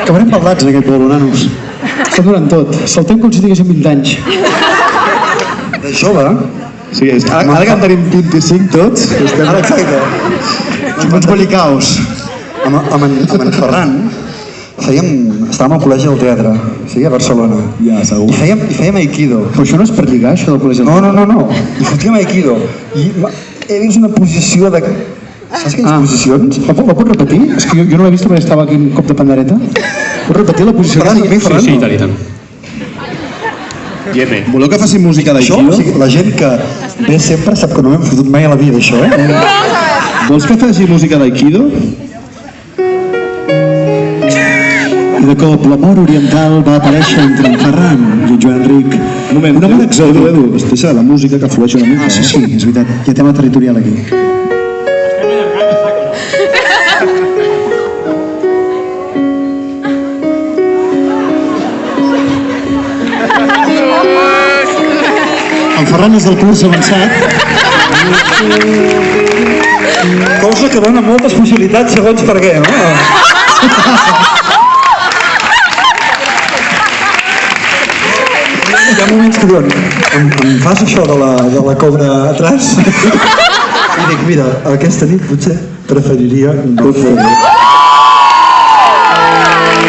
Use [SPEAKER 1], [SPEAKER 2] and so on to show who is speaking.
[SPEAKER 1] Acabarem baldats, aquest bolo, nanos. Està durant tot. Saltem com si tinguéssim 20 anys.
[SPEAKER 2] De jove?
[SPEAKER 3] Sí, ara que en tenim 25 tots, estem...
[SPEAKER 2] Ara, exacte. Som uns bolicaos. Amb en Ferran estàvem al col·legi del teatre, sí, a Barcelona.
[SPEAKER 3] Ja, segur.
[SPEAKER 2] I fèiem aikido.
[SPEAKER 1] Però això no és per lligar, això del col·legi?
[SPEAKER 2] No. I fotíem aikido. I he vist una posició de... Saps quines posicions?
[SPEAKER 1] La pot repetir? És que jo no l'he vist perquè estava aquí un cop de pandereta. Pots repetir la posició?
[SPEAKER 2] Ferran,
[SPEAKER 4] Sí, i tant. Guerre.
[SPEAKER 3] Voleu que faci música
[SPEAKER 2] Això, o
[SPEAKER 3] d'aikido?
[SPEAKER 2] sigui, la gent que ve sempre sap que no m'hem fotut mai a la vida, això,
[SPEAKER 3] Vols que faci música d'aikido?
[SPEAKER 1] I de cop l'amor oriental va aparèixer entre en Ferran i en Joan Enric.
[SPEAKER 3] Un moment,
[SPEAKER 1] un amor exòtic.
[SPEAKER 3] Edu, deixa la música que flueix una mica.
[SPEAKER 1] Sí, és veritat. Hi ha tema territorial aquí. El Ferran és del curs avançat.
[SPEAKER 2] Cosa que dona moltes possibilitats segons per què, no? Hi ha moments que diuen, em fas això de la cobra atrás? I dic, mira, aquesta nit potser preferiria no fer-ho.